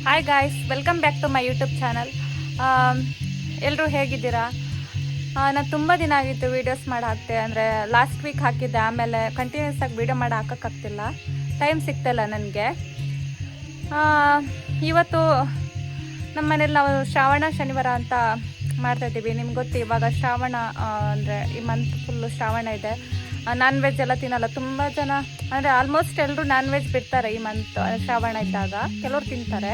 Hi guys, welcome back to my YouTube channel. ಎಲ್ಲರೂ ಹೇಗಿದ್ದೀರಾ? ನಾನು ತುಂಬ ದಿನ ಆಗಿತ್ತು ವೀಡಿಯೋಸ್ ಮಾಡಿ ಹಾಕ್ತೆ. ಅಂದರೆ ಲಾಸ್ಟ್ ವೀಕ್ ಹಾಕಿದ್ದೆ, ಆಮೇಲೆ ಕಂಟಿನ್ಯೂಸ್ ಆಗಿ ವೀಡಿಯೋ ಮಾಡಿ ಹಾಕೋಕ್ಕಾಗ್ತಿಲ್ಲ, ಟೈಮ್ ಸಿಗ್ತಾಯಿಲ್ಲ ನನಗೆ. ಇವತ್ತು ನಮ್ಮ ಮನೇಲಿ ನಾವು ಶ್ರಾವಣ ಶನಿವಾರ ಅಂತ ಮಾಡ್ತಾಯಿದ್ದೀವಿ. ನಿಮ್ಗೆ ಗೊತ್ತು, ಇವಾಗ ಶ್ರಾವಣ ಅಂದರೆ ಈ ಮಂತ್ ಫುಲ್ಲು ಶ್ರಾವಣ ಇದೆ. ನಾನ್ ವೆಜ್ ಎಲ್ಲ ತಿನ್ನಲ್ಲ ತುಂಬ ಜನ, ಅಂದರೆ ಆಲ್ಮೋಸ್ಟ್ ಎಲ್ಲರೂ ನಾನ್ ವೆಜ್ ಬಿಡ್ತಾರೆ ಈ ಮಂತ್ ಶ್ರಾವಣ ಇದ್ದಾಗ. ಕೆಲವ್ರು ತಿಂತಾರೆ,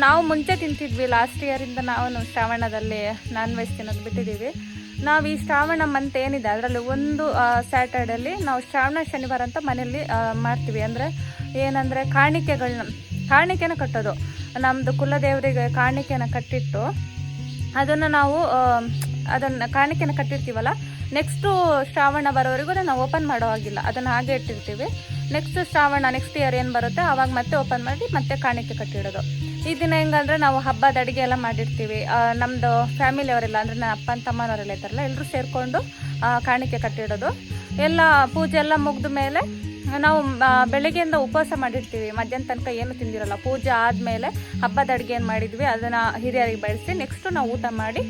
ನಾವು ಮುಂಚೆ ತಿಂತಿದ್ವಿ. ಲಾಸ್ಟ್ ಇಯರಿಂದ ನಾವು ಶ್ರಾವಣದಲ್ಲಿ ನಾನ್ ವೆಜ್ ತಿನ್ನೋದು ಬಿಟ್ಟಿದ್ದೀವಿ. ನಾವು ಈ ಶ್ರಾವಣ ಮಂತ್ ಏನಿದೆ ಅದರಲ್ಲಿ ಒಂದು ಸ್ಯಾಟರ್ಡೇಲಿ ನಾವು ಶ್ರಾವಣ ಶನಿವಾರ ಅಂತ ಮನೆಯಲ್ಲಿ ಮಾಡ್ತೀವಿ. ಅಂದರೆ ಏನಂದರೆ ಕಾಣಿಕೆನ ಕಟ್ಟೋದು. ನಮ್ಮದು ಕುಲದೇವರಿಗೆ ಕಾಣಿಕೆನ ಕಟ್ಟಿಟ್ಟು ಅದನ್ನು ನಾವು ಕಾಣಿಕೆನ ಕಟ್ಟಿರ್ತೀವಲ್ಲ, ನೆಕ್ಸ್ಟು ಶ್ರಾವಣ ಬರೋವರೆಗೂ ನಾವು ಓಪನ್ ಮಾಡೋ ಹಾಗಿಲ್ಲ, ಅದನ್ನು ಹಾಗೆ ಇಟ್ಟಿರ್ತೀವಿ. ನೆಕ್ಸ್ಟ್ ಇಯರ್ ಏನು ಬರುತ್ತೆ ಆವಾಗ ಮತ್ತೆ ಓಪನ್ ಮಾಡಿ ಮತ್ತೆ ಕಾಣಿಕೆ ಕಟ್ಟಿಡೋದು. ಈ ದಿನ ಹೆಂಗಂದರೆ ನಾವು ಹಬ್ಬದ ಅಡುಗೆ ಎಲ್ಲ ಮಾಡಿರ್ತೀವಿ. ನಮ್ಮದು ಫ್ಯಾಮಿಲಿಯವರೆಲ್ಲ, ಅಂದರೆ ನನ್ನ ಅಪ್ಪನ ತಮ್ಮನವರೆಲ್ಲ ಇದ್ದಾರಲ್ಲ, ಎಲ್ಲರೂ ಸೇರಿಕೊಂಡು ಕಾಣಿಕೆ ಕಟ್ಟಿಡೋದು. ಎಲ್ಲ ಪೂಜೆ ಎಲ್ಲ ಮುಗಿದ ಮೇಲೆ ನಾವು ಬೆಳಗ್ಗೆಯಿಂದ ಉಪವಾಸ ಮಾಡಿರ್ತೀವಿ. ಮಧ್ಯಾಹ್ನ ತನಕ ಏನು ತಿಂದಿರಲ್ಲ. ಪೂಜೆ ಆದಮೇಲೆ ಹಬ್ಬದ ಅಡುಗೆ ಏನು ಮಾಡಿದ್ವಿ ಅದನ್ನು ಹಿರಿಯರಿಗೆ ಬಡಿಸಿ ನೆಕ್ಸ್ಟು ನಾವು ಊಟ ಮಾಡಿ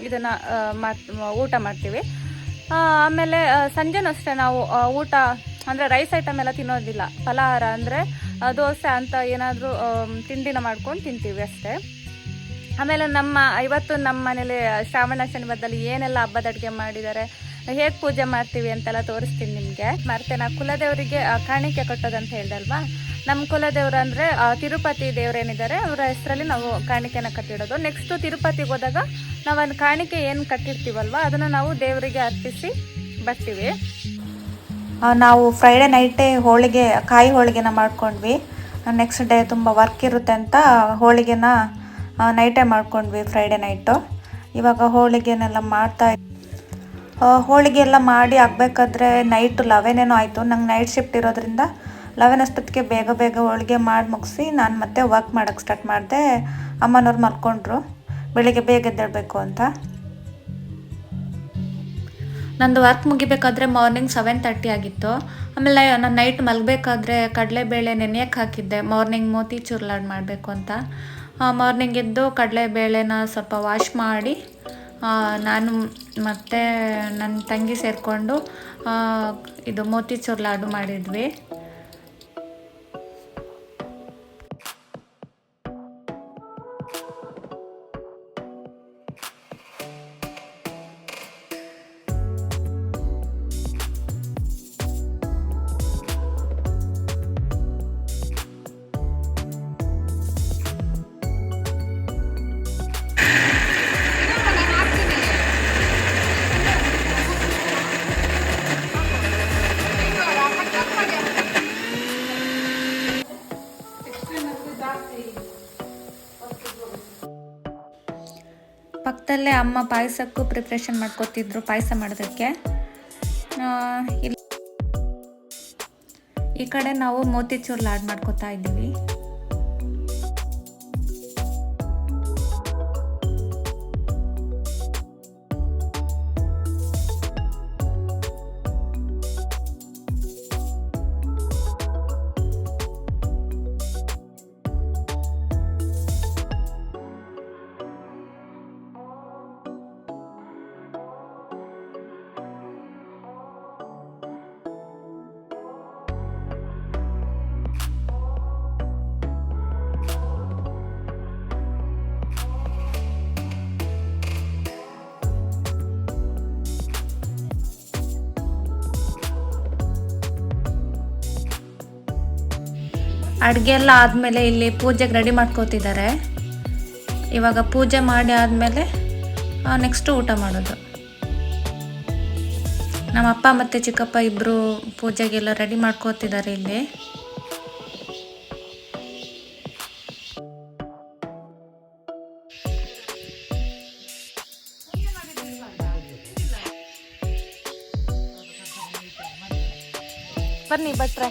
ಇದನ್ನು ಊಟ ಮಾಡ್ತೀವಿ. ಆಮೇಲೆ ಸಂಜೆನೂ ಅಷ್ಟೇ ನಾವು ಊಟ ಅಂದರೆ ರೈಸ್ ಐಟಮ್ ಎಲ್ಲ ತಿನ್ನೋದಿಲ್ಲ. ಫಲಾಹಾರ ಅಂದರೆ ದೋಸೆ ಅಂತ ಏನಾದರೂ ತಿಂಡಿನ ಮಾಡ್ಕೊಂಡು ತಿಂತೀವಿ ಅಷ್ಟೇ. ಆಮೇಲೆ ಇವತ್ತು ನಮ್ಮ ಮನೇಲಿ ಶ್ರಾವಣ ಶನಿವಾರದಲ್ಲಿ ಏನೆಲ್ಲ ಹಬ್ಬದ ಅಡುಗೆ ಮಾಡಿದ್ದಾರೆ, ಹೇಗೆ ಪೂಜೆ ಮಾಡ್ತೀವಿ ಅಂತೆಲ್ಲ ತೋರಿಸ್ತೀನಿ ನಿಮಗೆ. ಮತ್ತೆ ನಾ ಕುಲದೇವರಿಗೆ ಕಾಣಿಕೆ ಕಟ್ಟೋದಂತ ಹೇಳ್ದಲ್ವಾ, ನಮ್ಮ ಕುಲದೇವರು ಅಂದರೆ ತಿರುಪತಿ ದೇವರೇನಿದ್ದಾರೆ ಅವರ ಹೆಸರಲ್ಲಿ ನಾವು ಕಾಣಿಕೆನ ಕಟ್ಟಿಡೋದು. ನೆಕ್ಸ್ಟು ತಿರುಪತಿಗೆ ಹೋದಾಗ ನಾವು ಒಂದು ಕಾಣಿಕೆ ಏನು ಕಟ್ಟಿರ್ತೀವಲ್ವ ಅದನ್ನು ನಾವು ದೇವರಿಗೆ ಅರ್ಪಿಸಿ ಬರ್ತೀವಿ. ನಾವು ಫ್ರೈಡೇ ನೈಟೇ ಕಾಯಿ ಹೋಳಿಗೆನ ಮಾಡ್ಕೊಂಡ್ವಿ. ನೆಕ್ಸ್ಟ್ ಡೇ ತುಂಬ ವರ್ಕ್ ಇರುತ್ತೆ ಅಂತ ಹೋಳಿಗೆನ ನೈಟೇ ಮಾಡ್ಕೊಂಡ್ವಿ, ಫ್ರೈಡೇ ನೈಟು. ಇವಾಗ ಹೋಳಿಗೆನೆಲ್ಲ ಹೋಳಿಗೆ ಎಲ್ಲ ಮಾಡಿ ಆಗಬೇಕಾದ್ರೆ ನೈಟ್ 11 ಏನೋ ಆಯಿತು. ನಂಗೆ ನೈಟ್ ಶಿಫ್ಟ್ ಇರೋದ್ರಿಂದ 11 ಅಷ್ಟೊತ್ತಿಗೆ ಬೇಗ ಹೋಳಿಗೆ ಮಾಡಿ ಮುಗಿಸಿ ನಾನು ಮತ್ತೆ ವರ್ಕ್ ಮಾಡೋಕ್ಕೆ ಸ್ಟಾರ್ಟ್ ಮಾಡಿದೆ. ಅಮ್ಮನವ್ರು ಮಲ್ಕೊಂಡ್ರು, ಬೆಳಿಗ್ಗೆ ಬೇಗ ಎದ್ದೇಳಬೇಕು ಅಂತ. ನಂದು ವರ್ಕ್ ಮುಗಿಬೇಕಾದ್ರೆ ಮಾರ್ನಿಂಗ್ 7:30 ಆಗಿತ್ತು. ಆಮೇಲೆ ನಾನು ನೈಟ್ ಮಲಗಬೇಕಾದ್ರೆ ಕಡಲೆಬೇಳೆ ನೆನೆಯಕ್ಕೆ ಹಾಕಿದ್ದೆ, ಮಾರ್ನಿಂಗ್ ಮೋತಿಚೂರ್ ಲಾಡು ಮಾಡಬೇಕು ಅಂತ. ಮಾರ್ನಿಂಗ್ ಎದ್ದು ಕಡಲೆಬೇಳೆನ ಸ್ವಲ್ಪ ವಾಶ್ ಮಾಡಿ ನಾನು ಮತ್ತು ನನ್ನ ತಂಗಿ ಸೇರಿಕೊಂಡು ಇದು ಮೋತಿಚೂರ್ ಲಾಡು ಮಾಡಿದ್ವಿ. ಪಕ್ಕದಲ್ಲೇ ಅಮ್ಮ ಪಾಯಸಕ್ಕೂ ಪ್ರಿಪ್ರೇಷನ್ ಮಾಡ್ಕೊತಿದ್ರು, ಪಾಯಸ ಮಾಡೋದಕ್ಕೆ. ಈ ಕಡೆ ನಾವು ಮೋತಿಚೂರ್ ಲಾಡು ಮಾಡ್ಕೊತಾ ಇದ್ದೀವಿ. ಅಡುಗೆ ಎಲ್ಲ ಆದಮೇಲೆ ಇಲ್ಲಿ ಪೂಜೆಗೆ ರೆಡಿ ಮಾಡ್ಕೋತಿದ್ದಾರೆ. ಇವಾಗ ಪೂಜೆ ಮಾಡಿ ಆದಮೇಲೆ ನೆಕ್ಸ್ಟು ಊಟ ಮಾಡೋದು. ನಮ್ಮ ಅಪ್ಪ ಮತ್ತು ಚಿಕ್ಕಪ್ಪ ಇಬ್ಬರು ಪೂಜೆಗೆಲ್ಲ ರೆಡಿ ಮಾಡ್ಕೋತಿದ್ದಾರೆ ಇಲ್ಲಿ. ಬನ್ನಿ ಭಟ್ರೆ.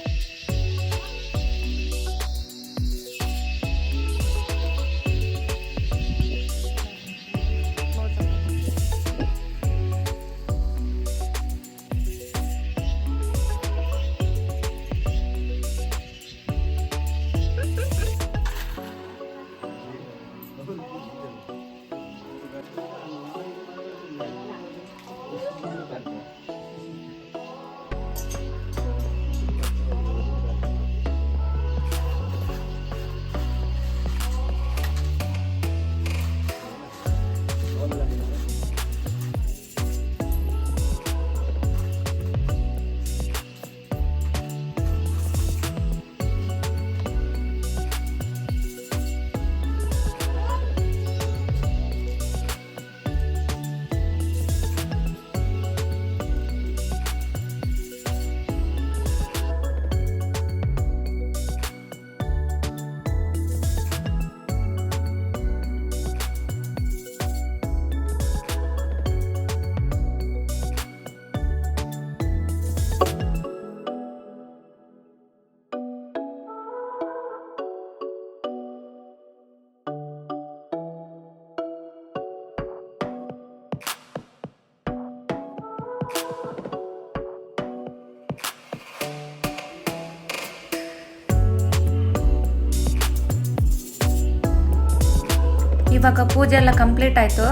ಇವಾಗ ಪೂಜೆ ಎಲ್ಲ ಕಂಪ್ಲೀಟ್ ಆಯಿತು.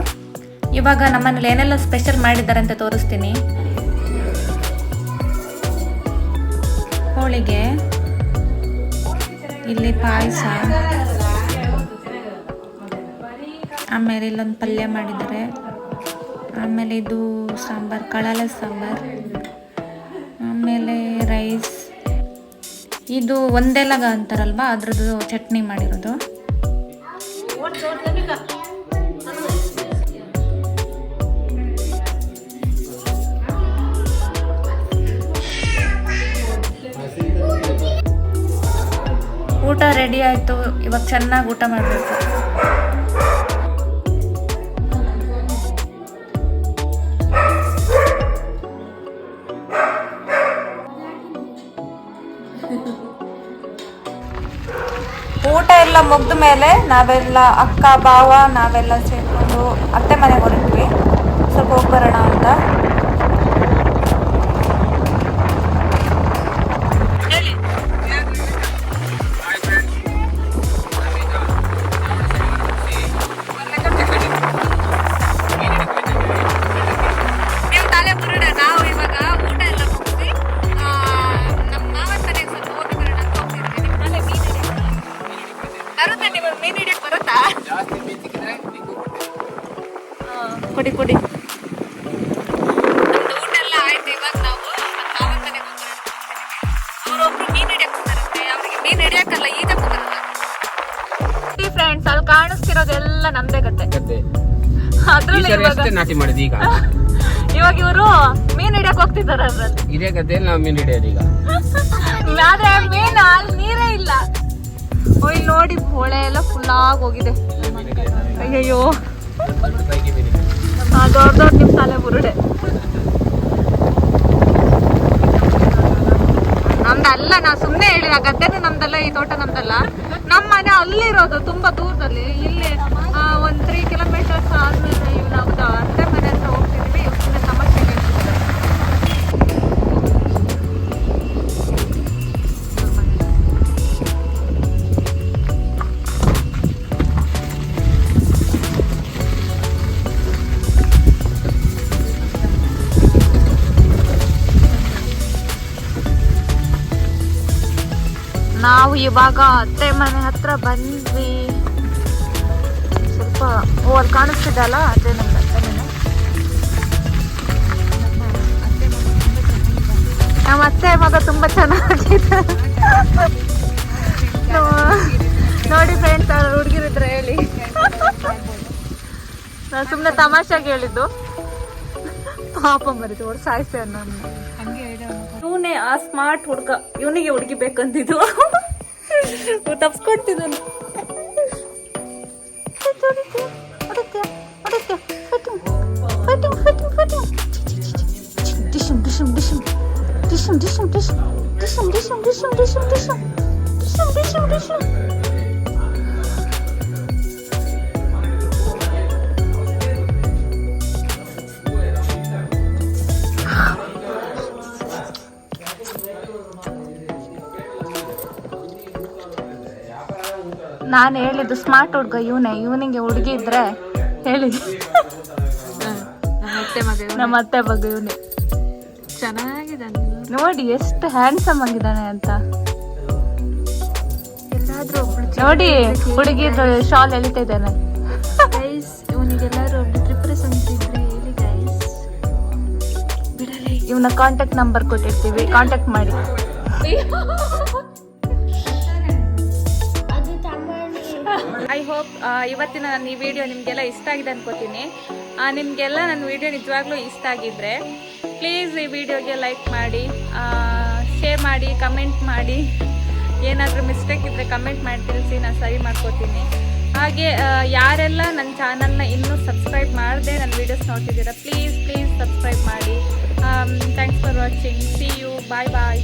ಇವಾಗ ನಮ್ಮನೇಲಿ ಏನೆಲ್ಲ ಸ್ಪೆಷಲ್ ಮಾಡಿದ್ದಾರೆ ಅಂತ ತೋರಿಸ್ತೀನಿ. ಹೋಳಿಗೆ, ಇಲ್ಲಿ ಪಾಯಸ, ಆಮೇಲೆ ಇಲ್ಲೊಂದು ಪಲ್ಯ ಮಾಡಿದ್ದಾರೆ, ಆಮೇಲೆ ಇದು ಸಾಂಬಾರು, ಕಳಲೆ ಸಾಂಬಾರು, ಆಮೇಲೆ ರೈಸ್, ಇದು ಒಂದೆಲಗ ಅಂತಾರಲ್ವಾ ಅದ್ರದ್ದು ಚಟ್ನಿ ಮಾಡಿರೋದು. ಊಟ ರೆಡಿ ಆಯಿತು. ಇವಾಗ ಚೆನ್ನಾಗಿ ಊಟ ಮಾಡಬೇಕು. ಊಟ ಎಲ್ಲ ಮುಗಿದ ಮೇಲೆ ನಾವೆಲ್ಲ ಅಕ್ಕ ಭಾವ ನಾವೆಲ್ಲ ಸೇರಿಕೊಂಡು ಅತ್ತೆ ಮನೆಗೆ ಹೊರಟ್ವಿ, ಸ್ವಲ್ಪ ಹೋಗಿ ಬರೋಣ ಅಂತ. ಕುಡಿ ಕುಡಿ. ಊಟ ಎಲ್ಲ ಆಯ್ತು. ಇವಾಗ ನಾವು ಮಾವನ ಮನೆಗೆ ಅವರೊಬ್ರು ಮೀನು ಹಿಡಿಯಕ್ಕೆ ಬರುತ್ತೆ, ಅವ್ರಿಗೆ ಮೀನು ಹಿಡಿಯಕ್ಕಲ್ಲ ಈಜಕ್ಕೂ ಬರುತ್ತೆ. ಫ್ರೆಂಡ್ಸ್, ಅಲ್ಲಿ ಕಾಣಿಸ್ತಿರೋದೆಲ್ಲ ನಮ್ದೇ ಗದ್ದೆ. ಅದ್ರಲ್ಲಿ ಇವಾಗ ಇವರು ಮೀನು ಹಿಡಿಯಕ್ ಹೋಗ್ತಿದ್ದಾರೆ. ಅದ್ರಲ್ಲಿ ಇದೇ ಗದ್ದೆಯಲ್ಲಿ ನಾವು ಮೀನು ಹಿಡಿಯೋದು ಈಗ. ಆದ್ರೆ ಮೀನು ಅಲ್ಲಿ ನೀರೇ ಇಲ್ಲ. ಇಲ್ಲಿ ನೋಡಿ ಹೊಳೆ ಎಲ್ಲ ಫುಲ್ ಆಗಿ ಹೋಗಿದೆ. ಅಯ್ಯಯ್ಯೋ, ದೊಡ್ಡ ದೊಡ್ಡ ನಿಮ್ಮ ತಲೆ ಬುರುಡೆ. ನಮ್ದಲ್ಲ, ನಾವು ಸುಮ್ಮನೆ ಹೇಳಿದ ಗದ್ದೆನೂ ನಮ್ದಲ್ಲ, ಈ ತೋಟ ನಮ್ದಲ್ಲ. ನಮ್ಮ ಮನೆ ಅಲ್ಲಿರೋದು ತುಂಬಾ ದೂರದಲ್ಲಿ. ಇಲ್ಲಿ 1 3 ಕಿಲೋಮೀಟರ್ಸ್ ಆದ್ಮೇಲೆ ನಾವು ಅತ್ತೆ ಮನೆ ಹತ್ರ ಹೋಗ್ತಿದ್ವಿ. ಸುಮ್ಮನೆ ಸಮಸ್ಯೆ ಹೇಳ್ತಿದ್ದಾರೆ. ನಾವು ಇವಾಗ ಅತ್ತೆ ಮನೆ ಹತ್ರ ಬಂದ್ವಿ. ಸ್ವಲ್ಪ ಅಲ್ಲಿ ಕಾಣಿಸ್ತಿದ್ದಲ್ಲ, ಅದೇ ನಮ್ಮ ಅತ್ತೆ ಮನೆ. ನಮ್ಮ ಅತ್ತೆ ಮಗ ತುಂಬಾ ಚೆನ್ನಾಗಿದೆ ನೋಡಿ ಫ್ರೆಂಡ್ಸ್. ಅವ್ರು ಹುಡುಗಿರಿದ್ರೆ ಹೇಳಿ, ನಾನು ಸುಮ್ಮನೆ ತಮಾಷೆಗೆ ಹೇಳಿದ್ದು. ಪಾಪ ಮರಿತು ಅವ್ರು ಸಾಯಿಸಿ ಅನ್ನೋ. ಇವನೇ ಆ ಸ್ಮಾರ್ಟ್ ಹುಡುಗ, ಇವನಿಗೆ ಹುಡುಗಿ ಬೇಕಂತಿದ್ದು ತಪ್ಸ್ಕೊಡ್ತಿದ್ದಾನೆ. ನಾನು ಹೇಳಿದ್ದು ಸ್ಮಾರ್ಟ್ ಹುಡುಗ ಇವನೇ. ಇವನಿಗೆ ಹುಡುಗಿ ಇದ್ರೆ ಹೇಳಿ. ನಮ್ಮ ಅತ್ತೆ ಮಗ ಇವನೇ. ಚೆನ್ನಾಗಿದ್ದಾನೆ ನೋಡಿ, ಎಷ್ಟು ಹ್ಯಾಂಡ್ಸಮ್ ಆಗಿದ್ದಾನೆ ಅಂತ. ನೋಡಿ ಹುಡುಗಿದು ಶಾಲ್ ಎಳಿತಾ ಇದ್ದಾನೆ. ಇವನ ಕಾಂಟ್ಯಾಕ್ಟ್ ನಂಬರ್ ಕೊಟ್ಟಿರ್ತೀವಿ, ಕಾಂಟ್ಯಾಕ್ಟ್ ಮಾಡಿ. ಐ ಹೋಪ್ ಇವತ್ತಿನ ನನ್ನ ಈ ವಿಡಿಯೋ ನಿಮಗೆಲ್ಲ ಇಷ್ಟ ಆಗಿದೆ ಅನ್ಕೋತೀನಿ. ನಿಮಗೆಲ್ಲ ನನ್ನ ವಿಡಿಯೋ ನಿಜವಾಗ್ಲೂ ಇಷ್ಟ ಆಗಿದ್ರೆ ಪ್ಲೀಸ್ ಈ ವಿಡಿಯೋಗೆ ಲೈಕ್ ಮಾಡಿ, ಶೇರ್ ಮಾಡಿ, ಕಮೆಂಟ್ ಮಾಡಿ. ಏನಾದರೂ ಮಿಸ್ಟೇಕ್ ಇದ್ದರೆ ಕಮೆಂಟ್ ಮಾಡಿ ತಿಳಿಸಿ, ನಾನು ಸರಿ ಮಾಡ್ಕೋತೀನಿ. ಹಾಗೆ ಯಾರೆಲ್ಲ ನನ್ನ ಚಾನಲ್ನ ಇನ್ನೂ ಸಬ್ಸ್ಕ್ರೈಬ್ ಮಾಡದೆ ನನ್ನ ವೀಡಿಯೋಸ್ ನೋಡ್ತಿದ್ದೀರಾ, ಪ್ಲೀಸ್ ಸಬ್ಸ್ಕ್ರೈಬ್ ಮಾಡಿ. Thanks for watching. See you. Bye bye.